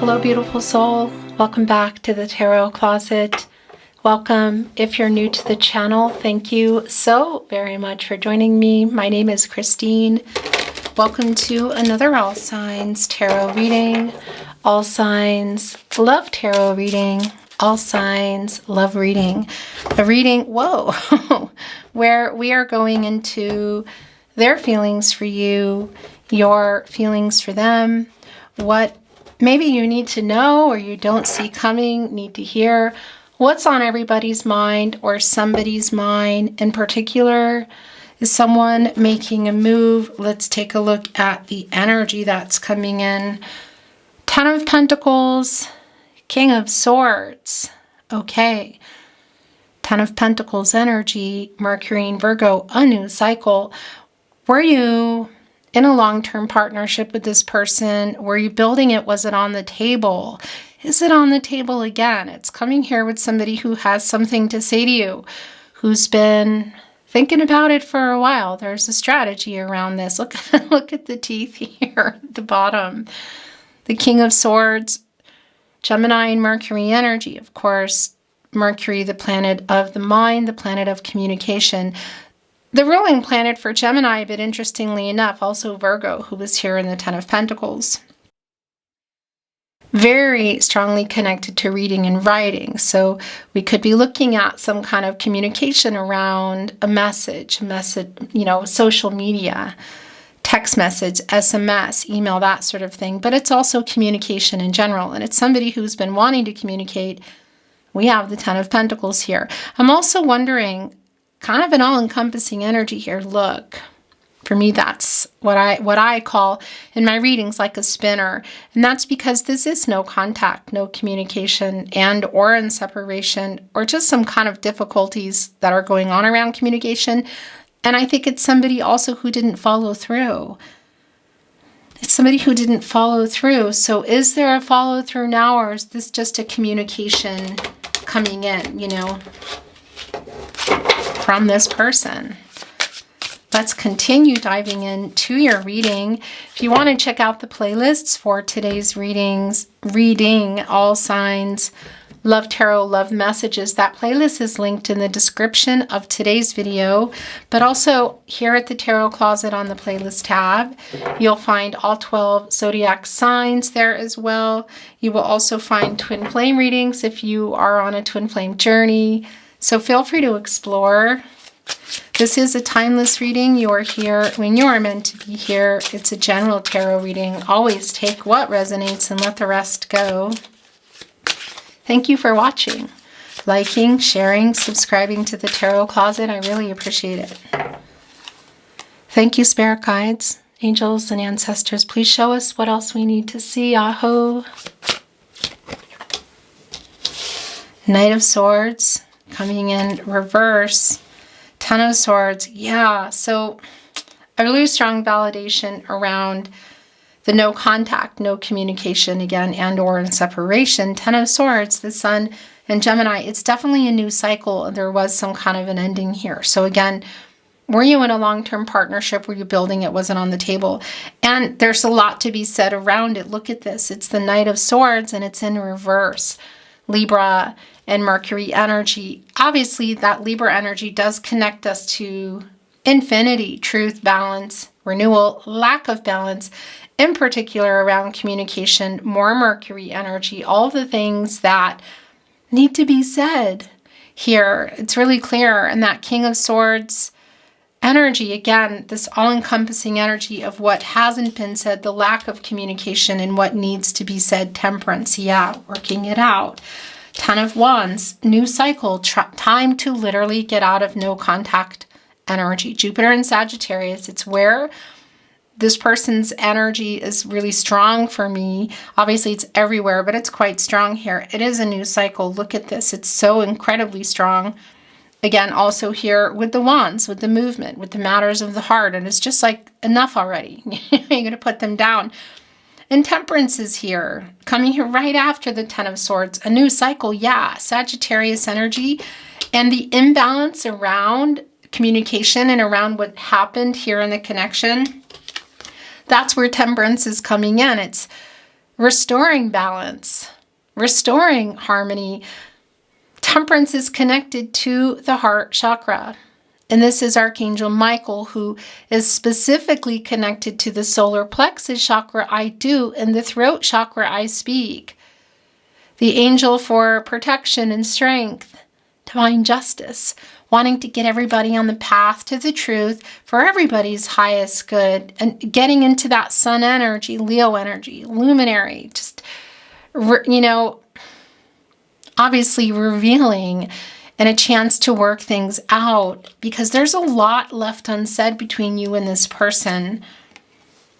Hello, beautiful soul. Welcome back to the Tarot Closet. Welcome. If you're new to the channel, thank you so very much for joining me. My name is Christine. Welcome to another All Signs Tarot reading. All Signs Love Tarot reading. All Signs Love reading. A reading, whoa, where we are going into their feelings for you, your feelings for them, what maybe you need to know or you don't see coming, need to hear, what's on everybody's mind or somebody's mind in particular. Is someone making a move? Let's take a look at the energy that's coming in. Ten of Pentacles, King of Swords. Okay. Ten of Pentacles energy, Mercury and Virgo, a new cycle. Were you in a long-term partnership with this person? Were you building it? Was it on the table? Is it on the table again? It's coming here with somebody who has something to say to you, who's been thinking about it for a while. There's a strategy around this. Look at the teeth here at the bottom. The King of Swords, Gemini and Mercury energy. Of course, Mercury, the planet of the mind, the planet of communication. The ruling planet for Gemini, but interestingly enough, also Virgo, who was here in the Ten of Pentacles. Very strongly connected to reading and writing. So we could be looking at some kind of communication around a message, social media, text message, SMS, email, that sort of thing. But it's also communication in general. And it's somebody who's been wanting to communicate. We have the Ten of Pentacles here. I'm also wondering, kind of an all-encompassing energy here. Look, for me, that's what I call in my readings like a spinner. And that's because this is no contact, no communication, and or in separation, or just some kind of difficulties that are going on around communication. And I think it's somebody also who didn't follow through. It's somebody who didn't follow through. So is there a follow through now, or is this just a communication coming in, from this person? Let's continue diving into your reading. If you want to check out the playlists for today's reading all signs, love tarot, love messages, that playlist is linked in the description of today's video, but also here at the Tarot Closet on the playlist tab, you'll find all 12 zodiac signs there as well. You will also find twin flame readings if you are on a twin flame journey. So feel free to explore. This is a timeless reading. You are here when you are meant to be here. It's a general tarot reading. Always take what resonates and let the rest go. Thank you for watching, liking, sharing, subscribing to the Tarot Closet. I really appreciate it. Thank you, spirit guides, angels, and ancestors. Please show us what else we need to see. Aho. Knight of Swords coming in reverse. Ten of Swords. Yeah, so a really strong validation around the no contact, no communication again, and or in separation. Ten of Swords, the Sun and Gemini, it's definitely a new cycle. There was some kind of an ending here. So again, were you in a long-term partnership? Were you building it? Was it on the table? And there's a lot to be said around it. Look at this. It's the Knight of Swords and it's in reverse. Libra and Mercury energy. Obviously, that Libra energy does connect us to infinity, truth, balance, renewal, lack of balance, in particular around communication, more Mercury energy, all the things that need to be said here. It's really clear. And that King of Swords energy, again, this all-encompassing energy of what hasn't been said, the lack of communication and what needs to be said, temperance, yeah, working it out. Ten of Wands, new cycle, time to literally get out of no contact energy. Jupiter and Sagittarius, it's where this person's energy is really strong for me. Obviously, it's everywhere, but it's quite strong here. It is a new cycle. Look at this. It's so incredibly strong. Again, also here with the wands, with the movement, with the matters of the heart. And it's just like, enough already. You're going to put them down. And Temperance is here, coming here right after the Ten of Swords. A new cycle, yeah. Sagittarius energy. And the imbalance around communication and around what happened here in the connection, that's where Temperance is coming in. It's restoring balance, restoring harmony. Temperance is connected to the heart chakra. And this is Archangel Michael, who is specifically connected to the solar plexus chakra, I do, and the throat chakra, I speak. The angel for protection and strength, divine justice, wanting to get everybody on the path to the truth for everybody's highest good, and getting into that sun energy, Leo energy, luminary, just, obviously revealing and a chance to work things out, because there's a lot left unsaid between you and this person.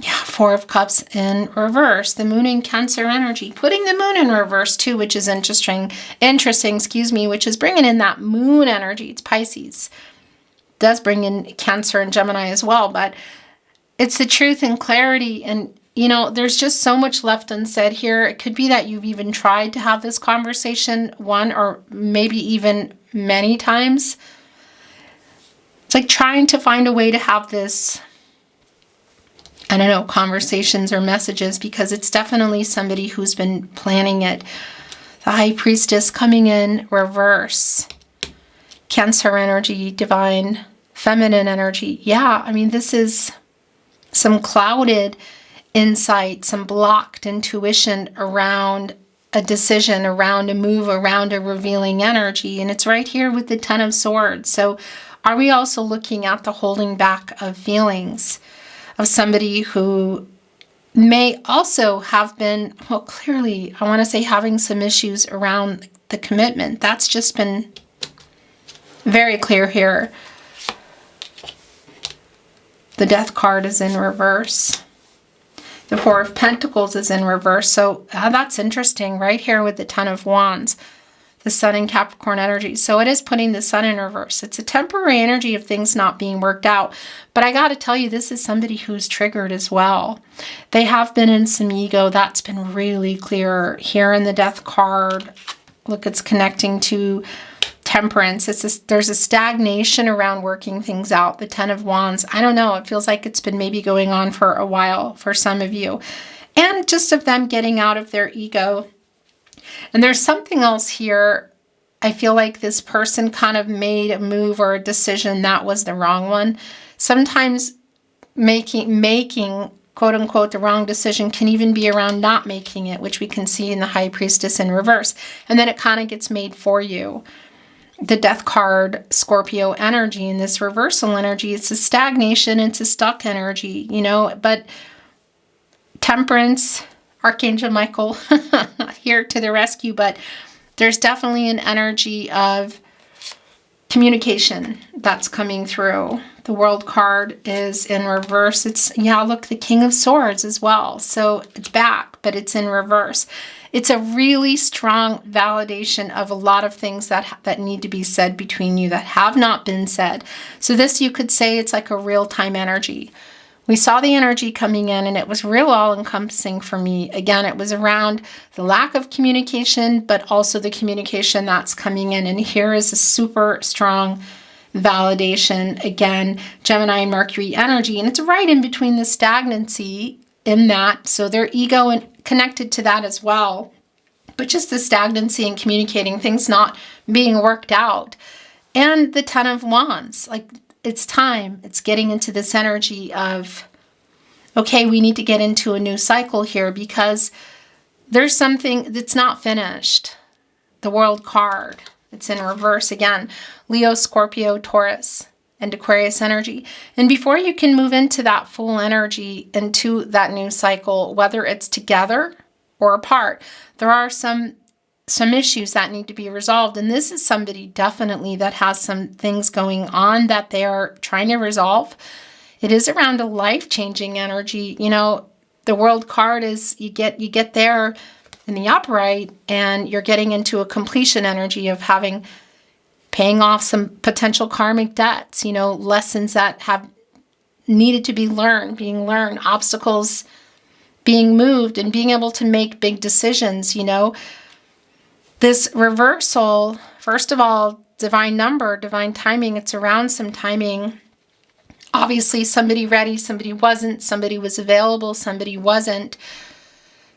Yeah, Four of Cups in reverse, the moon in Cancer energy, putting the moon in reverse too, which is interesting, which is bringing in that moon energy. It's Pisces. Does bring in Cancer and Gemini as well, but it's the truth and clarity. And, there's just so much left unsaid here. It could be that you've even tried to have this conversation one or maybe even many times. It's like trying to find a way to have this, conversations or messages, because it's definitely somebody who's been planning it. The High Priestess coming in reverse. Cancer energy, divine feminine energy. Yeah, this is some clouded insight, some blocked intuition around a decision, around a move, around a revealing energy. And it's right here with the Ten of Swords. So are we also looking at the holding back of feelings of somebody who may also have been, clearly, I want to say having some issues around the commitment. That's just been very clear here. The Death card is in reverse. The Four of Pentacles is in reverse. So that's interesting right here with the Ten of Wands. The Sun in Capricorn energy. So it is putting the Sun in reverse. It's a temporary energy of things not being worked out. But I got to tell you, this is somebody who's triggered as well. They have been in some ego. That's been really clear here in the Death card. Look, it's connecting to Temperance. There's a stagnation around working things out. The Ten of Wands. I don't know. It feels like it's been maybe going on for a while for some of you. And just of them getting out of their ego. And there's something else here. I feel like this person kind of made a move or a decision that was the wrong one. Sometimes making quote unquote the wrong decision can even be around not making it, which we can see in the High Priestess in reverse. And then it kind of gets made for you. The Death card, Scorpio energy, and this reversal energy, it's a stagnation, it's a stuck energy, but Temperance, Archangel Michael, here to the rescue, but there's definitely an energy of communication that's coming through. The World card is in reverse. Look, the King of Swords as well. So it's back, but it's in reverse. It's a really strong validation of a lot of things that need to be said between you that have not been said. So this, you could say, it's like a real-time energy. We saw the energy coming in, and it was real all-encompassing for me. Again, it was around the lack of communication, but also the communication that's coming in. And here is a super strong validation. Again, Gemini and Mercury energy, and it's right in between the stagnancy in that. So their ego and connected to that as well. But just the stagnancy and communicating things not being worked out. And the Ten of Wands, like, it's time. It's getting into this energy of, okay, we need to get into a new cycle here because there's something that's not finished. The World card, it's in reverse again. Leo, Scorpio, Taurus, and Aquarius energy. And before you can move into that full energy, into that new cycle, whether it's together or apart, there are some issues that need to be resolved. And this is somebody definitely that has some things going on that they are trying to resolve. It is around a life-changing energy. The World card is you get there in the upright and you're getting into a completion energy of paying off some potential karmic debts, lessons that have needed to be being learned, obstacles being moved, and being able to make big decisions, This reversal, first of all, divine number, divine timing, it's around some timing. Obviously, somebody ready, somebody wasn't, somebody was available, somebody wasn't.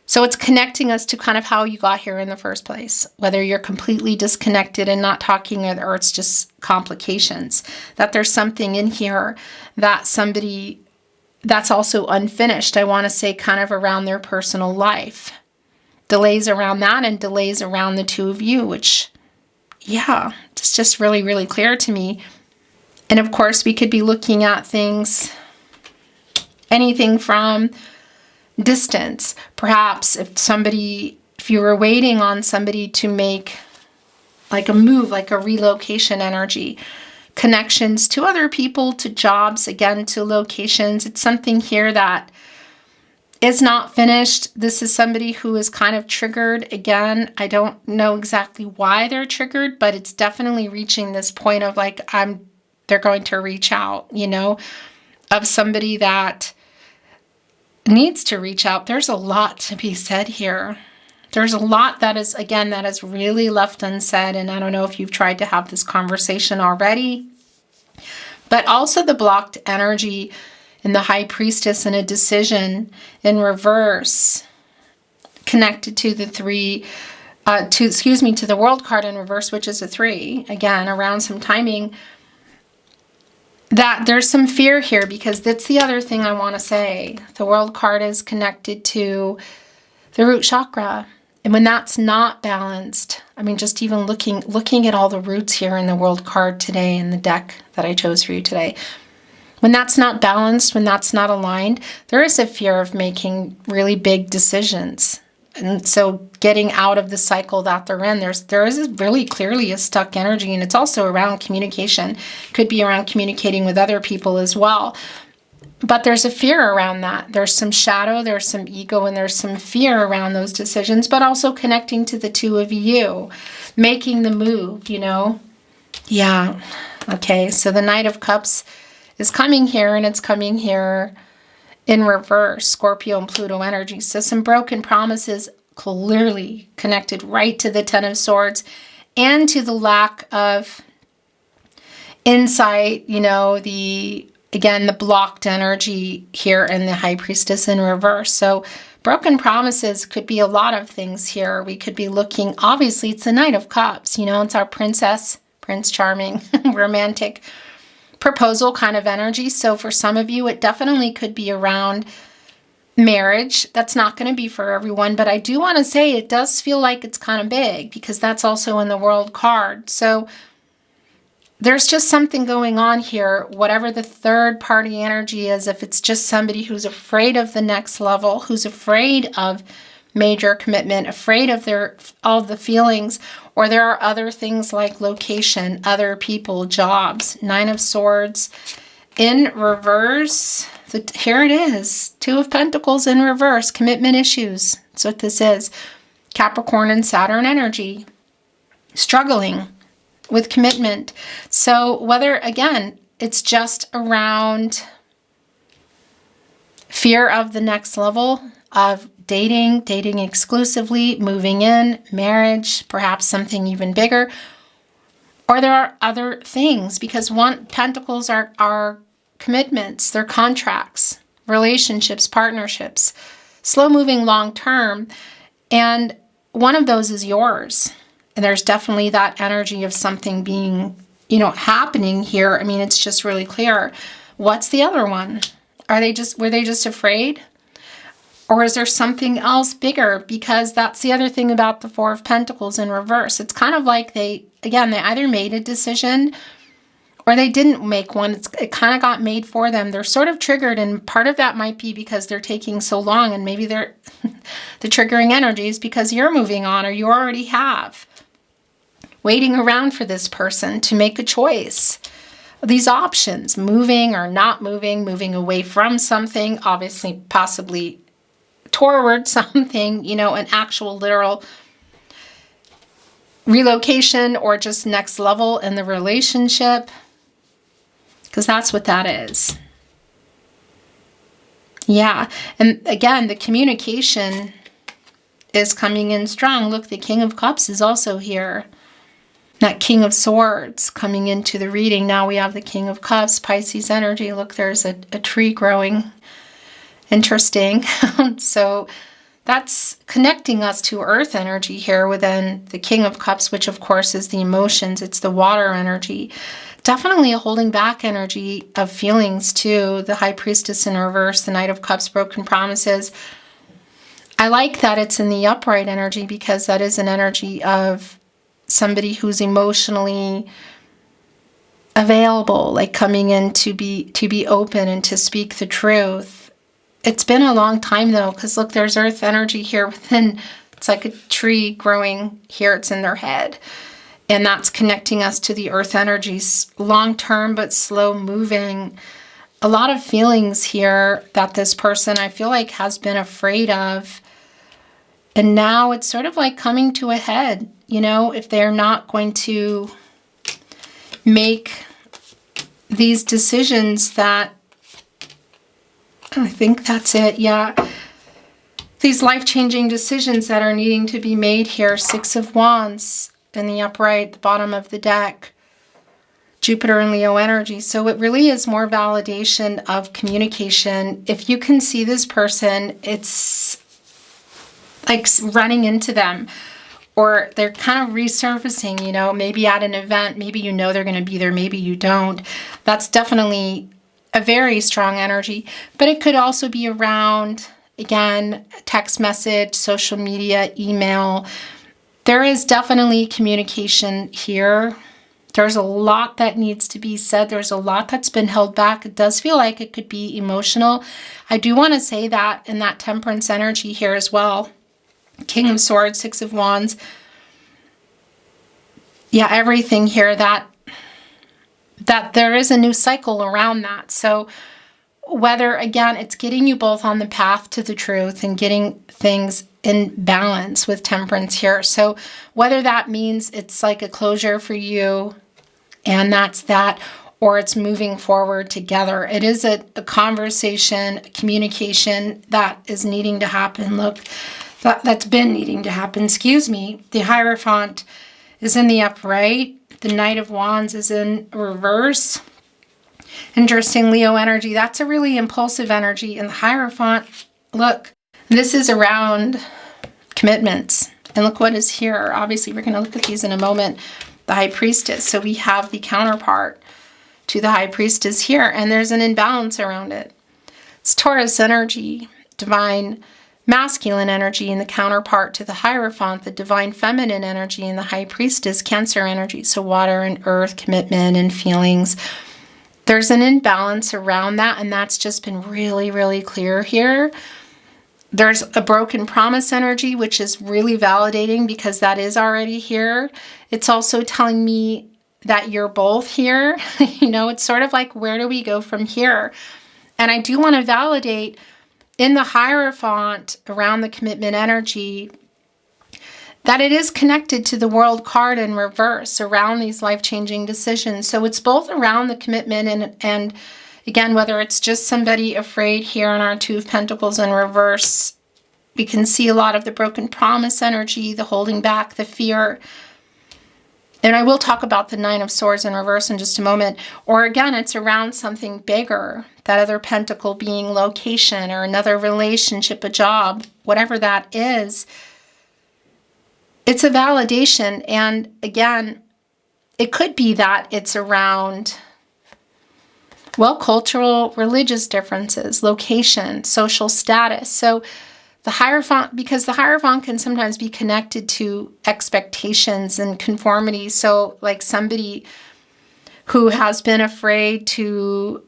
So it's connecting us to kind of how you got here in the first place, whether you're completely disconnected and not talking, or it's just complications, that there's something in here that somebody that's also unfinished. I want to say kind of around their personal life. Delays around that and delays around the two of you, which, yeah, it's just really, really clear to me. And of course, we could be looking at things, anything from distance. Perhaps if you were waiting on somebody to make like a move, like a relocation energy, connections to other people, to jobs, again, to locations. It's something here that is not finished. This is somebody who is kind of triggered. Again, I don't know exactly why they're triggered, but it's definitely reaching this point of like, they're going to reach out, of somebody that needs to reach out. There's a lot to be said here. There's a lot that is really left unsaid. And I don't know if you've tried to have this conversation already, but also the blocked energy in the High Priestess and a decision in reverse, connected to the to the World card in reverse, which is a 3, again, around some timing, that there's some fear here, because that's the other thing I want to say. The World card is connected to the root chakra. And when that's not balanced, I mean, just even looking at all the roots here in the World card today in the deck that I chose for you today, when that's not balanced, when that's not aligned, there is a fear of making really big decisions. And so getting out of the cycle that they're in, there is really clearly a stuck energy, and it's also around communication. Could be around communicating with other people as well. But there's a fear around that. There's some shadow, there's some ego, and there's some fear around those decisions, but also connecting to the two of you, making the move, Yeah. Okay, so the Knight of Cups is coming here, and it's coming here in reverse, Scorpio and Pluto energy. So some broken promises, clearly connected right to the Ten of Swords and to the lack of insight, the blocked energy here in the High Priestess in reverse. So broken promises could be a lot of things here. We could be looking, obviously it's the Knight of Cups, it's our princess, Prince Charming, romantic proposal kind of energy. So for some of you, it definitely could be around marriage. That's not going to be for everyone, but I do want to say it does feel like it's kind of big, because that's also in the World card. So there's just something going on here, whatever the third party energy is. If it's just somebody who's afraid of the next level, who's afraid of major commitment, afraid of all the feelings, or there are other things like location, other people, jobs. 9 of Swords in reverse. Here it is. 2 of Pentacles in reverse. Commitment issues. That's what this is. Capricorn and Saturn energy. Struggling with commitment. So whether, again, it's just around fear of the next level of dating exclusively, moving in, marriage, perhaps something even bigger, or there are other things, because Pentacles are commitments, they're contracts, relationships, partnerships, slow moving long term, and one of those is yours. And there's definitely that energy of something being, happening here. I mean, it's just really clear. What's the other one? Were they just afraid? Or is there something else bigger? Because that's the other thing about the 4 of Pentacles in reverse. It's kind of like they either made a decision or they didn't make one. It kind of got made for them. They're sort of triggered, and part of that might be because they're taking so long, and maybe they're the triggering energy is because you're moving on, or you already have. Waiting around for this person to make a choice. These options, moving or not moving, moving away from something, obviously possibly toward something, an actual literal relocation, or just next level in the relationship, because that's what that is. Yeah, and again, the communication is coming in strong. Look, the King of Cups is also here. That King of Swords coming into the reading. Now we have the King of Cups, Pisces energy. Look, there's a tree growing. Interesting. So that's connecting us to earth energy here within the King of Cups, which of course is the emotions. It's the water energy. Definitely a holding back energy of feelings too. The High Priestess in reverse, the Knight of Cups, broken promises. I like that it's in the upright energy because that is an energy of somebody who's emotionally available, like coming in to be open and to speak the truth. It's been a long time though, because look, there's earth energy here within. It's like a tree growing here. It's in their head. And that's connecting us to the earth energies, long-term but slow moving. A lot of feelings here that this person, I feel like, has been afraid of. And now it's sort of like coming to a head, you know, if they're not going to make these decisions that, I think that's it, yeah. These life-changing decisions that are needing to be made here. Six of Wands in the upright, the bottom of the deck. Jupiter and Leo energy. So it really is more validation of communication. If you can see this person, it's like running into them. Or they're kind of resurfacing, you know, maybe at an event. Maybe you know they're going to be there. Maybe you don't. That's definitely a very strong energy, but it could also be around, again, text message, social media, email. There is definitely communication here. There's a lot that needs to be said. There's a lot that's been held back. It does feel like it could be emotional. I do want to say that in that temperance energy here as well. King of Swords, Six of Wands. Yeah, everything here that there is a new cycle around that. So whether, again, it's getting you both on the path to the truth and getting things in balance with temperance here. So whether that means it's like a closure for you and that's that, or it's moving forward together. It is a conversation, a communication that is needing to happen. Look, that's been needing to happen. Excuse me. The Hierophant is in the upright. The Knight of Wands is in reverse. Interesting, Leo energy. That's a really impulsive energy. And the Hierophant, look, this is around commitments. And look what is here. Obviously, we're going to look at these in a moment. The High Priestess. So we have the counterpart to the High Priestess here. And there's an imbalance around it. It's Taurus energy, divine masculine energy, and the counterpart to the Hierophant, the divine feminine energy, and the High Priestess, Cancer energy. So water and earth, commitment and feelings. There's an imbalance around that, and that's just been really, really clear here. There's a broken promise energy, which is really validating because that is already here. It's also telling me that you're both here. You know, it's sort of like, where do we go from here? And I do want to validate in the Hierophant around the commitment energy that it is connected to the World card in reverse around these life-changing decisions. So it's both around the commitment and again, whether it's just somebody afraid here in our Two of Pentacles in reverse, we can see a lot of the broken promise energy, the holding back, the fear. And I will talk about the Nine of Swords in reverse in just a moment. Or again, it's around something bigger, that other pentacle being location or another relationship, a job, whatever that is. It's a validation. And again, it could be that it's around, well, cultural, religious differences, location, social status. So the Hierophant, because the Hierophant can sometimes be connected to expectations and conformity. So like somebody who has been afraid to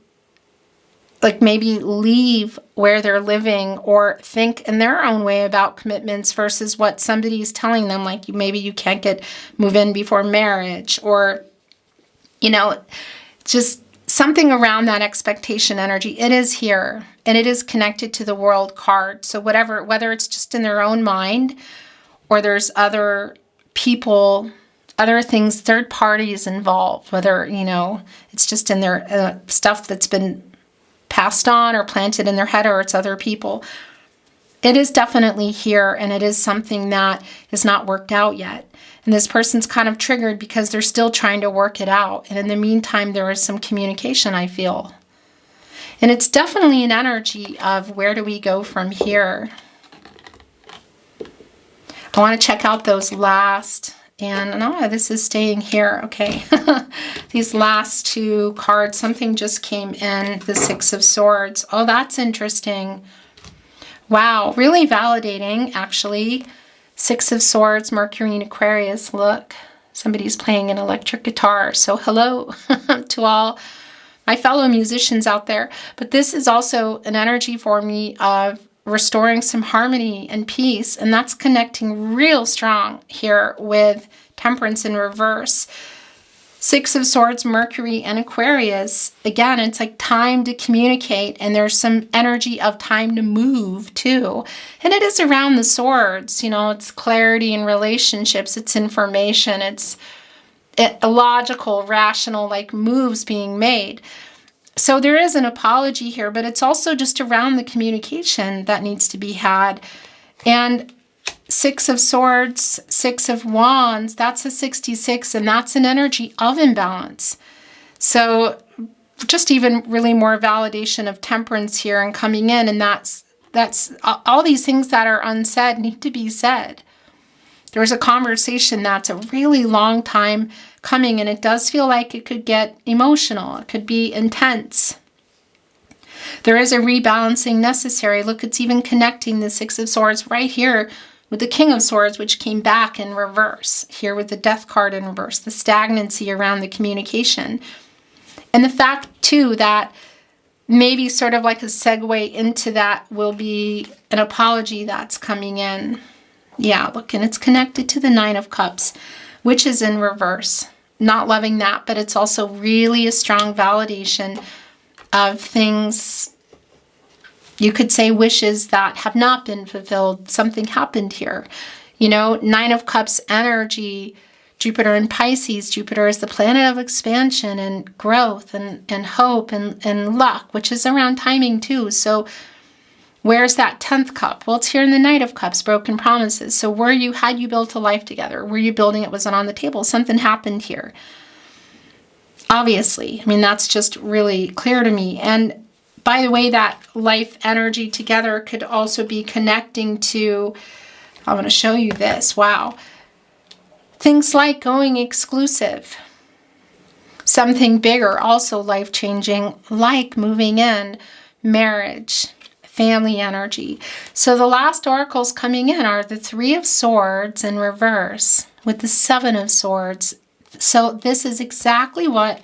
like maybe leave where they're living or think in their own way about commitments versus what somebody's telling them, like maybe you can't move in before marriage, or, you know, just something around that expectation energy. It is here, and it is connected to the World card. So whether it's just in their own mind or there's other people, other things, third parties involved, whether, you know, it's just in their stuff that's been passed on or planted in their head, or it's other people. It is definitely here, and it is something that is not worked out yet. And this person's kind of triggered because they're still trying to work it out. And in the meantime, there is some communication, I feel. And it's definitely an energy of where do we go from here? I want to check out those last, and no, this is staying here. Okay. These last two cards, something just came in, the Six of Swords. Oh, that's interesting. Wow, really validating, actually. Six of Swords, Mercury and Aquarius. Look, somebody's playing an electric guitar. So hello to all my fellow musicians out there. But this is also an energy for me of restoring some harmony and peace. And that's connecting real strong here with Temperance in reverse. Six of Swords, Mercury and Aquarius. Again, it's like time to communicate, and there's some energy of time to move too. And it is around the swords, you know, it's clarity in relationships, it's information, it's logical, rational, like moves being made. So there is an apology here, but it's also just around the communication that needs to be had. And Six of Swords, Six of Wands, that's a 66, and that's an energy of imbalance. So just even really more validation of temperance here and coming in, and that's all these things that are unsaid need to be said. There's a conversation that's a really long time coming, and it does feel like it could get emotional. It could be intense. There is a rebalancing necessary. Look, it's even connecting the Six of Swords right here with the King of Swords, which came back in reverse, here with the Death card in reverse, the stagnancy around the communication. And the fact, too, that maybe sort of like a segue into that will be an apology that's coming in. Yeah, look, and it's connected to the Nine of Cups, which is in reverse. Not loving that, but it's also really a strong validation of things. You could say wishes that have not been fulfilled. Something happened here. You know, Nine of Cups energy, Jupiter in Pisces. Jupiter is the planet of expansion and growth and hope and luck, which is around timing too. So where's that 10th cup? Well, it's here in the Knight of Cups, broken promises. So had you built a life together? Were you building it? Was it on the table? Something happened here. Obviously. I mean, that's just really clear to me. And by the way, that life energy together could also be connecting to, I want to show you this. Wow. Things like going exclusive. Something bigger, also life-changing, like moving in, marriage, family energy. So the last oracles coming in are the Three of Swords in reverse with the Seven of Swords. So this is exactly what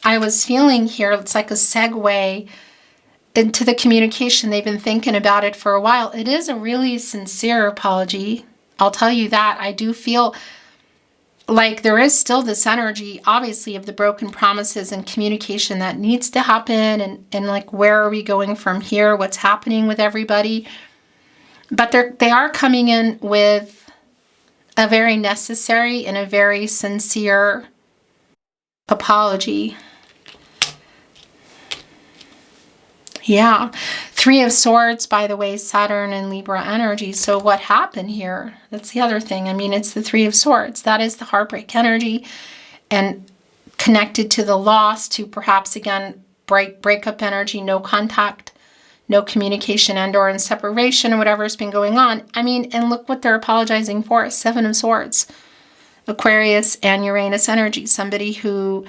I was feeling here. It's like a segue into the communication. They've been thinking about it for a while. It is a really sincere apology. I'll tell you that. I do feel like there is still this energy, obviously, of the broken promises and communication that needs to happen. And like, where are we going from here? What's happening with everybody? But they are coming in with a very necessary and a very sincere apology. Yeah. Three of Swords, by the way, Saturn and Libra energy. So what happened here? That's the other thing. I mean, it's the Three of Swords. That is the heartbreak energy, and connected to the loss, to perhaps, again, breakup energy, no contact, no communication, and or in separation, or whatever's been going on. I mean, and look what they're apologizing for. Seven of Swords. Aquarius and Uranus energy. Somebody who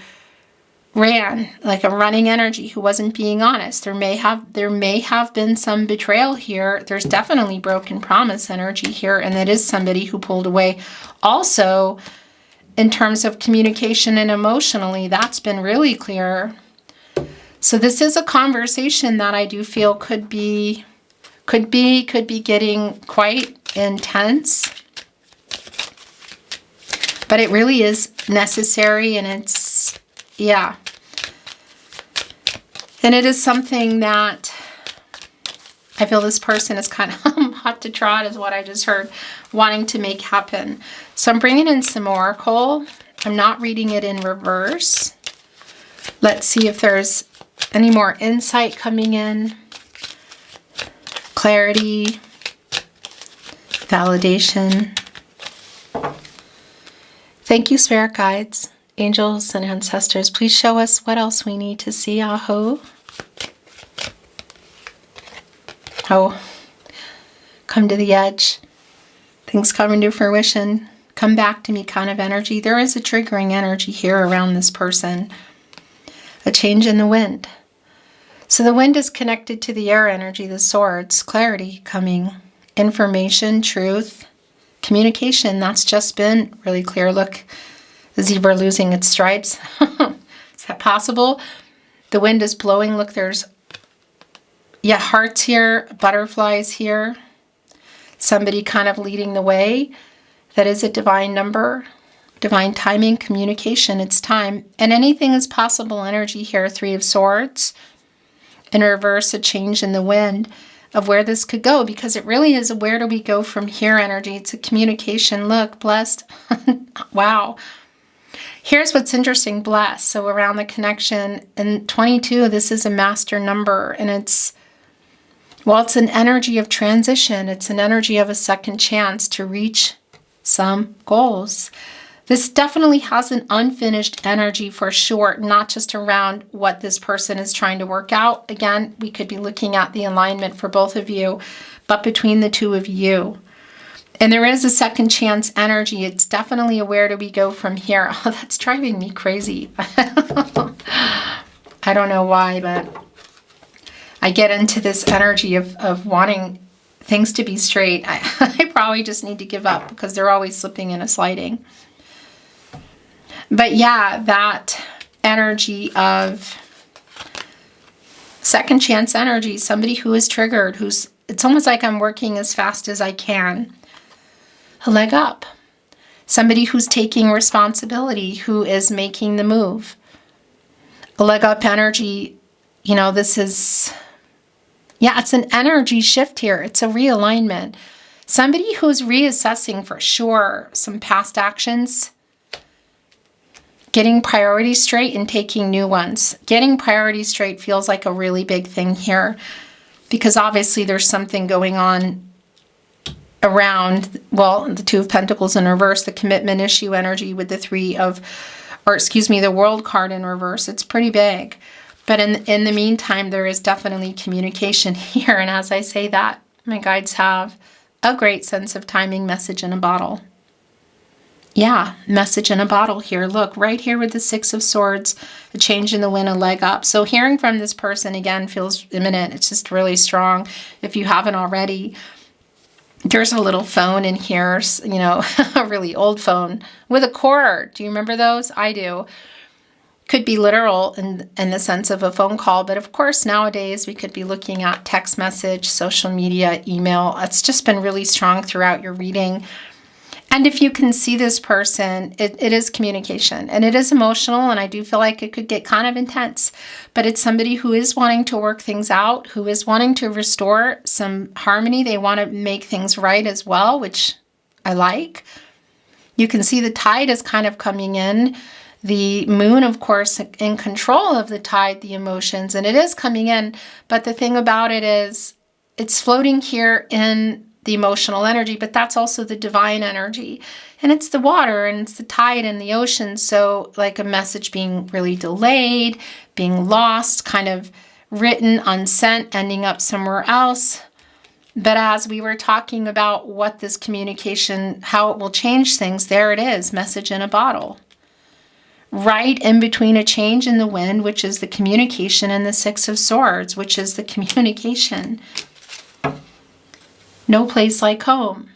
ran, like a running energy, who wasn't being honest. There may have been some betrayal here. There's definitely broken promise energy here, and that is somebody who pulled away. Also, in terms of communication and emotionally, that's been really clear. So this is a conversation that I do feel could be getting quite intense. But it really is necessary, and it's, yeah. And it is something that I feel this person is kind of hot to trot, is what I just heard, wanting to make happen. So I'm bringing in some oracle. I'm not reading it in reverse. Let's see if there's any more insight coming in. Clarity. Validation. Thank you, Spirit Guides, angels, and ancestors. Please show us what else we need to see. Aho. Oh, come to the edge. Things coming to fruition. Come back to me kind of energy. There is a triggering energy here around this person. A change in the wind. So the wind is connected to the air energy, the swords, clarity coming, information, truth, communication. That's just been really clear. Look, the zebra losing its stripes. Is that possible? The wind is blowing. Look, there's, hearts here, butterflies here. Somebody kind of leading the way. That is a divine number, divine timing, communication. It's time. And anything is possible energy here. 3 of Swords. In reverse, a change in the wind of where this could go, because it really is a where do we go from here energy. It's a communication. Look, blessed. Wow. Here's what's interesting, blessed. So around the connection, and 22, this is a master number, and it's an energy of transition. It's an energy of a second chance to reach some goals. This definitely has an unfinished energy for sure, not just around what this person is trying to work out. Again, we could be looking at the alignment for both of you, but between the two of you. And there is a second chance energy. It's definitely a where do we go from here. Oh, that's driving me crazy. I don't know why, but I get into this energy of wanting things to be straight. I probably just need to give up because they're always slipping and sliding. But yeah, that energy of second chance energy, somebody who is triggered, it's almost like I'm working as fast as I can. A leg up. Somebody who's taking responsibility, who is making the move. A leg up energy, this is, it's an energy shift here. It's a realignment. Somebody who's reassessing for sure some past actions, getting priorities straight and taking new ones. Getting priorities straight feels like a really big thing here, because obviously there's something going on around, the 2 of Pentacles in reverse, the commitment issue energy with the World card in reverse. It's pretty big. But in the meantime, there is definitely communication here. And as I say that, my guides have a great sense of timing, message in a bottle. Yeah, message in a bottle here. Look, right here with the 6 of Swords, a change in the wind, a leg up. So hearing from this person, again, feels imminent. It's just really strong. If you haven't already, there's a little phone in here, a really old phone with a cord. Do you remember those? I do. Could be literal in the sense of a phone call, but of course nowadays we could be looking at text message, social media, email. It's just been really strong throughout your reading. And if you can see this person, it is communication, and it is emotional, and I do feel like it could get kind of intense, but it's somebody who is wanting to work things out, who is wanting to restore some harmony. They want to make things right as well, which I like. You can see the tide is kind of coming in. The moon, of course, in control of the tide, the emotions, and it is coming in. But the thing about it is it's floating here in the emotional energy, but that's also the divine energy. And it's the water, and it's the tide and the ocean. So like a message being really delayed, being lost, kind of written, unsent, ending up somewhere else. But as we were talking about what this communication, how it will change things, there it is, message in a bottle. Right in between a change in the wind, which is the communication, and the 6 of Swords, which is the communication. No place like home.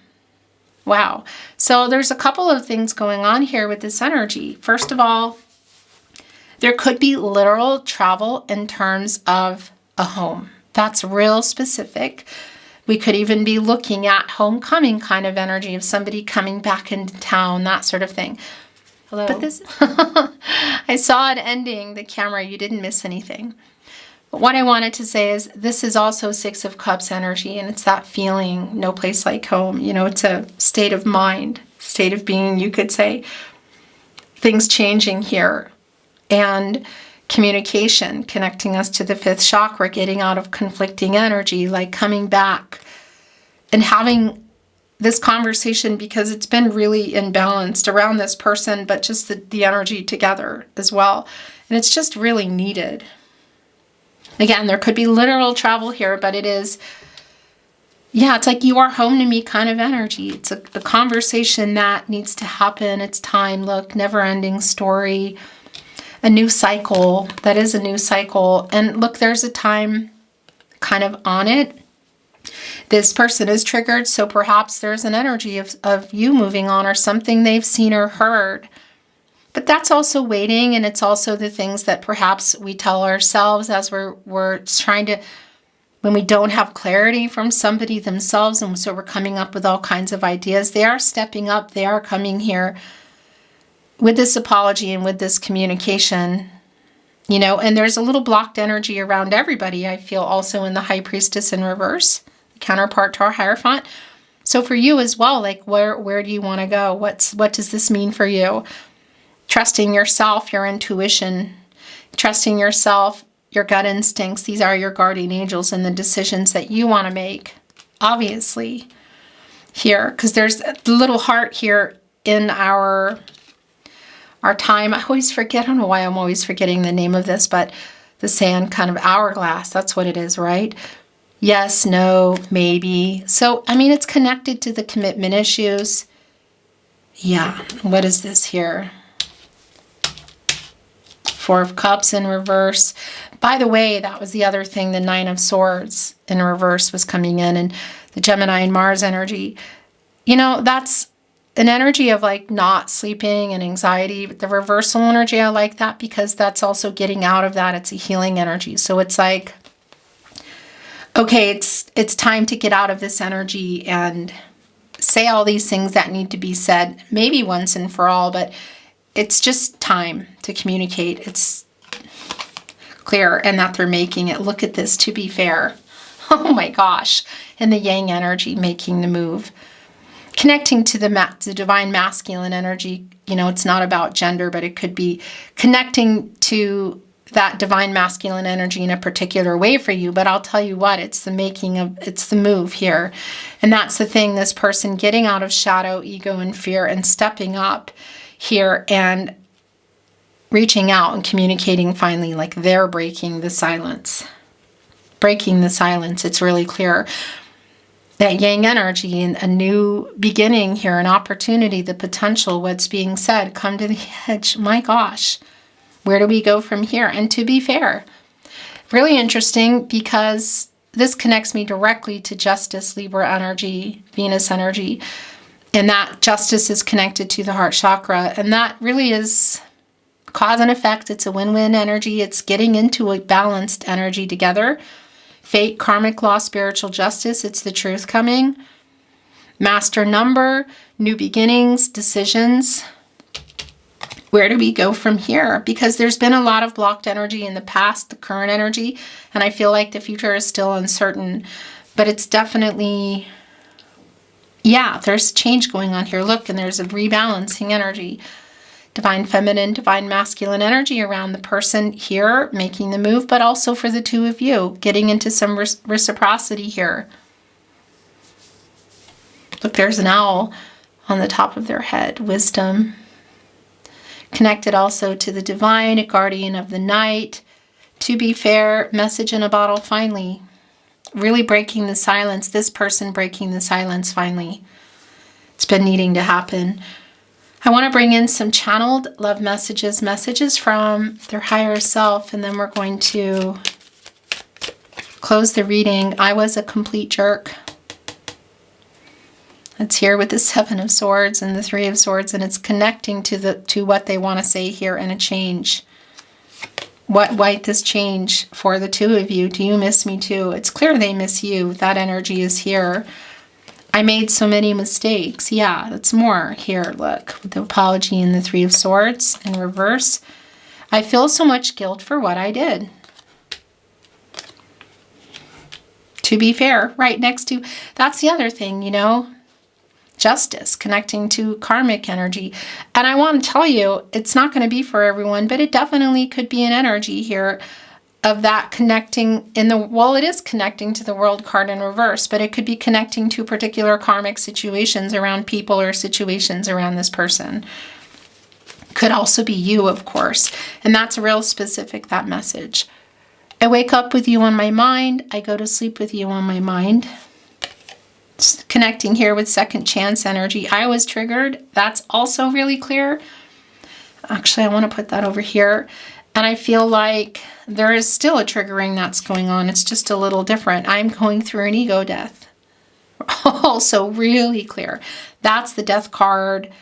Wow. So there's a couple of things going on here with this energy. First of all, there could be literal travel in terms of a home. That's real specific. We could even be looking at homecoming kind of energy of somebody coming back into town, that sort of thing. Hello. But this, I saw it ending the camera. You didn't miss anything. But what I wanted to say is this is also 6 of Cups energy, and it's that feeling, no place like home. It's a state of mind, state of being, you could say. Things changing here. And communication, connecting us to the 5th chakra, getting out of conflicting energy, like coming back and having this conversation, because it's been really imbalanced around this person, but just the energy together as well. And it's just really needed. Again, there could be literal travel here, but it is Yeah, it's like you are home to me kind of energy. It's a conversation that needs to happen. It's time. Look, never-ending story. A new cycle. That is a new cycle. And look, there's a time kind of on it. This person is triggered, so perhaps there's an energy of you moving on or something they've seen or heard. But that's also waiting, and it's also the things that perhaps we tell ourselves as we're trying to, when we don't have clarity from somebody themselves, and so we're coming up with all kinds of ideas. They are stepping up. They are coming here with this apology and with this communication, you know, and there's a little blocked energy around everybody, I feel, also in the High Priestess in reverse, counterpart to our Hierophant. So for you as well, like where do you want to go? What does this mean for you? Trusting yourself, your intuition, trusting yourself, your gut instincts. These are your guardian angels and the decisions that you want to make, obviously, here. Because there's a little heart here in our time. I always forget, I don't know why I'm always forgetting the name of this, but the sand kind of hourglass, that's what it is, right? Yes, no, maybe. So, I mean, it's connected to the commitment issues. Yeah, what is this here? Four of Cups in reverse. By the way, that was the other thing, the Nine of Swords in reverse was coming in, and the Gemini and Mars energy. You know, that's an energy of like not sleeping and anxiety. But the reversal energy, I like that because that's also getting out of that. It's a healing energy. So it's like, okay, it's time to get out of this energy and say all these things that need to be said, maybe once and for all, but it's just time to communicate. It's clear, and that they're making it. Look at this, to be fair. Oh my gosh. And the yang energy making the move. Connecting to the divine masculine energy. You know, it's not about gender, but it could be connecting to that divine masculine energy in a particular way for you. But I'll tell you what, it's the move here. And that's the thing, this person getting out of shadow, ego, and fear and stepping up here and reaching out and communicating finally, like they're breaking the silence. Breaking the silence, it's really clear. That yang energy and a new beginning here, an opportunity, the potential, what's being said, come to the edge. My gosh, where do we go from here? And to be fair, really interesting because this connects me directly to justice, Libra energy, Venus energy. And that justice is connected to the heart chakra. And that really is cause and effect. It's a win-win energy. It's getting into a balanced energy together. Fate, karmic law, spiritual justice. It's the truth coming. Master number, new beginnings, decisions. Where do we go from here? Because there's been a lot of blocked energy in the past, the current energy. And I feel like the future is still uncertain. But it's definitely... yeah, there's change going on here. Look, and there's a rebalancing energy. Divine feminine, divine masculine energy around the person here making the move, but also for the two of you, getting into some reciprocity here. Look, there's an owl on the top of their head. Wisdom. Connected also to the divine, a guardian of the night. To be fair, message in a bottle finally. Really breaking the silence. This person breaking the silence finally. It's been needing to happen. I want to bring in some channeled love messages from their higher self, and then we're going to close the reading. I was a complete jerk. It's here with the Seven of Swords and the Three of Swords, and it's connecting to what they want to say here and a change. What might this change for the two of you? Do you miss me too? It's clear they miss you. That energy is here. I made so many mistakes. Yeah, that's more here. Look, with the apology and the Three of Swords in reverse. I feel so much guilt for what I did. To be fair, right next to, that's the other thing, you know, justice, connecting to karmic energy. And I want to tell you, it's not going to be for everyone, but it definitely could be an energy here of that connecting in the, well, it is connecting to the World card in reverse, but it could be connecting to particular karmic situations around people or situations around this person. Could also be you, of course. And that's real specific, that message. I wake up with you on my mind. I go to sleep with you on my mind. connecting here with second chance energy. I was triggered. That's also really clear. Actually, I want to put that over here. And I feel like there is still a triggering that's going on. It's just a little different. I'm going through an ego death. Also really clear. That's the death card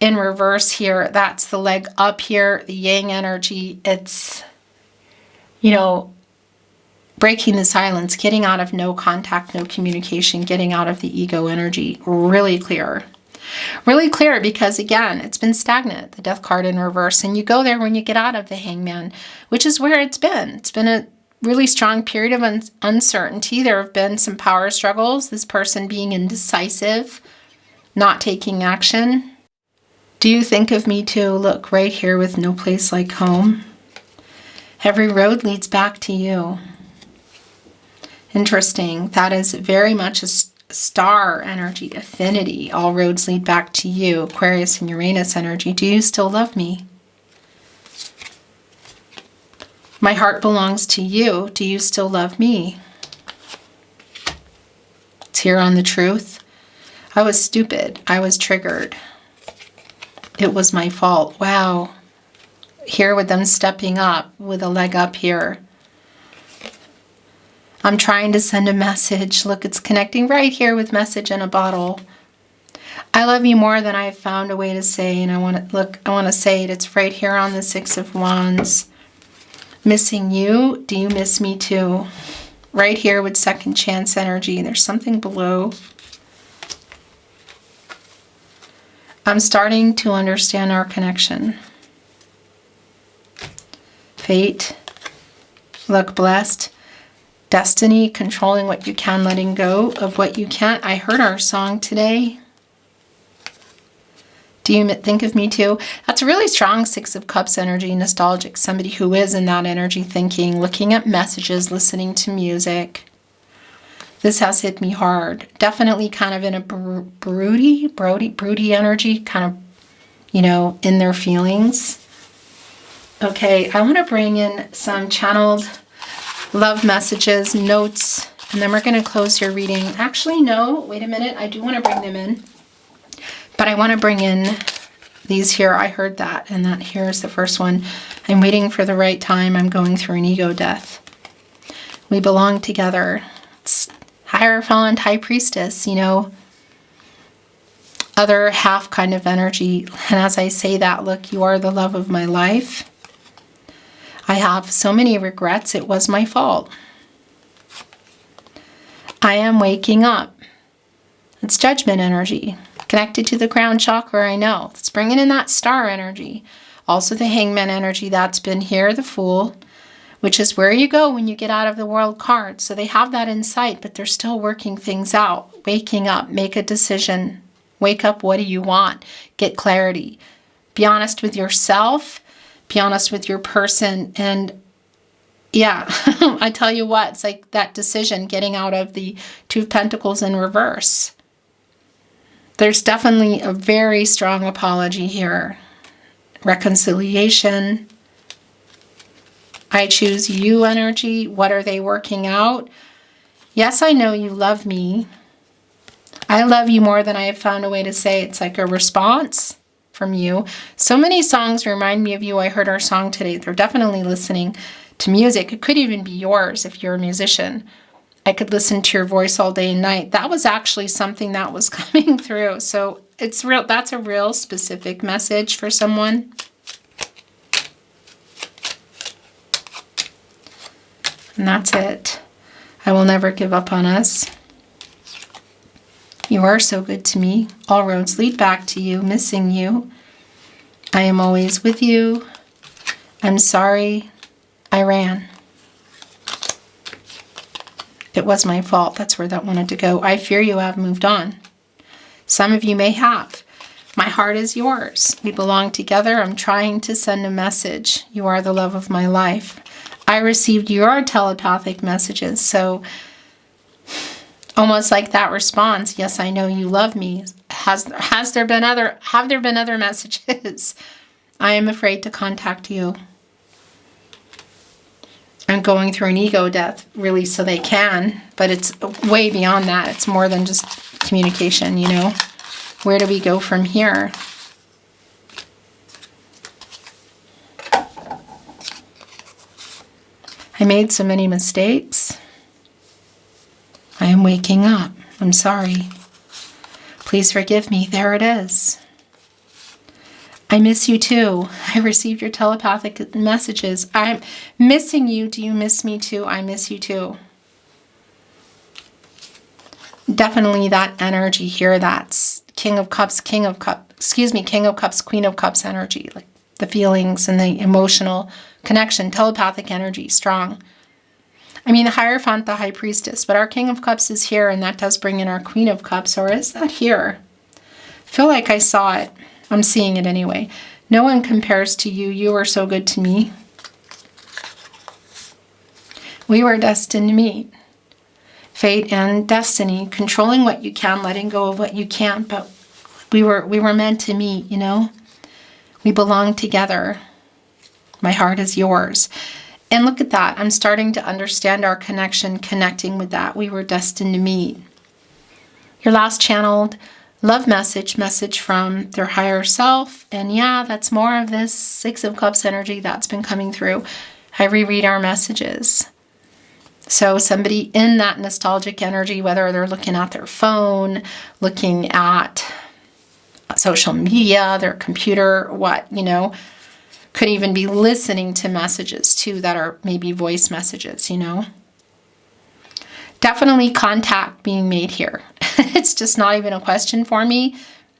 in reverse here. That's the leg up here, the yang energy. It's, you know, breaking the silence, getting out of no contact, no communication, getting out of the ego energy. Really clear. Really clear because, again, it's been stagnant, the death card in reverse. And you go there when you get out of the hangman, which is where it's been. It's been a really strong period of uncertainty. There have been some power struggles. This person being indecisive, not taking action. Do you think of me too? Look, right here with no place like home. Every road leads back to you. Interesting. That is very much a star energy, affinity. All roads lead back to you. Aquarius and Uranus energy. Do you still love me? My heart belongs to you. Do you still love me? It's here on the truth. I was stupid. I was triggered. It was my fault. Wow. Here with them stepping up with a leg up here. I'm trying to send a message. Look, it's connecting right here with message in a bottle. I love you more than I've found a way to say, and I want to say it. It's right here on the Six of Wands. Missing you. Do you miss me too? Right here with second chance energy. There's something below. I'm starting to understand our connection. Fate. Look, blessed. Destiny, controlling what you can, letting go of what you can't. I heard our song today. Do you think of me too? That's a really strong Six of Cups energy, nostalgic. Somebody who is in that energy, thinking, looking at messages, listening to music. This has hit me hard. Definitely kind of in a broody energy, kind of, you know, in their feelings. Okay, I want to bring in some channeled love messages, notes, and then we're going to close your reading. Actually, no, wait a minute. I do want to bring them in, but I want to bring in these here. I heard that, and that here is the first one. I'm waiting for the right time. I'm going through an ego death. We belong together. It's Hierophant, High Priestess, you know, other half kind of energy. And as I say that, look, you are the love of my life. I have so many regrets. It was my fault. I am waking up. It's Judgment energy. Connected to the crown chakra, I know. It's bringing in that star energy. Also the Hangman energy that's been here, the Fool, which is where you go when you get out of the World card. So they have that in sight, but they're still working things out. Waking up, make a decision. Wake up, what do you want? Get clarity. Be honest with yourself. Be honest with your person. And yeah, I tell you what, it's like that decision, getting out of the Two of Pentacles in reverse. There's definitely a very strong apology here. Reconciliation. I choose you energy. What are they working out? Yes, I know you love me. I love you more than I have found a way to say. It's like a response from you. So many songs remind me of you. I heard our song today. They're definitely listening to music. It could even be yours if you're a musician. I could listen to your voice all day and night. That was actually something that was coming through. So it's real. That's a real specific message for someone. And that's it. I will never give up on us. You are so good to me. All roads lead back to you, missing you. I am always with you. I'm sorry I ran. It was my fault. That's where that wanted to go. I fear you have moved on. Some of you may have. My heart is yours. We belong together. I'm trying to send a message. You are the love of my life. I received your telepathic messages. So almost like that response, yes, I know you love me. Have there been other messages? I am afraid to contact you. I'm going through an ego death, really, so they can, but it's way beyond that. It's more than just communication, you know? Where do we go from here? I made so many mistakes. I am waking up. I'm sorry. Please forgive me. There it is. I miss you too. I received your telepathic messages. I'm missing you. Do you miss me too? I miss you too. Definitely that energy here. That's King of Cups, King of Cups, Queen of Cups energy. Like the feelings and the emotional connection, telepathic energy, strong. I mean, the Hierophant, the High Priestess, but our King of Cups is here, and that does bring in our Queen of Cups, or is that here? I feel like I saw it. I'm seeing it anyway. No one compares to you. You are so good to me. We were destined to meet. Fate and destiny, controlling what you can, letting go of what you can't, but we were meant to meet, you know? We belong together. My heart is yours. And look at that. I'm starting to understand our connection, connecting with that. We were destined to meet. Your last channeled love message from their higher self. And yeah, that's more of this Six of Cups energy that's been coming through. I reread our messages. So somebody in that nostalgic energy, whether they're looking at their phone, looking at social media, their computer, what, you know, could even be listening to messages too that are maybe voice messages, you know. Definitely contact being made here. It's just not even a question for me.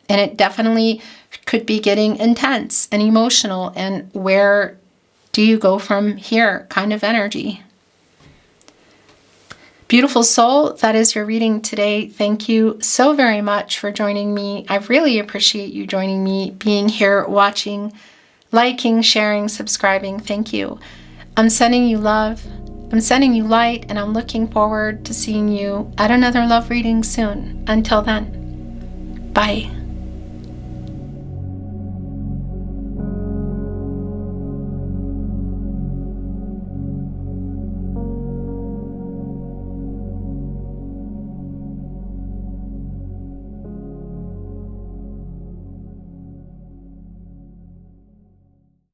And it definitely could be getting intense and emotional. And where do you go from here kind of energy? Beautiful soul, that is your reading today. Thank you so very much for joining me. I really appreciate you joining me, being here, watching, liking, sharing, subscribing. Thank you. I'm sending you love. I'm sending you light, and I'm looking forward to seeing you at another love reading soon. Until then, bye.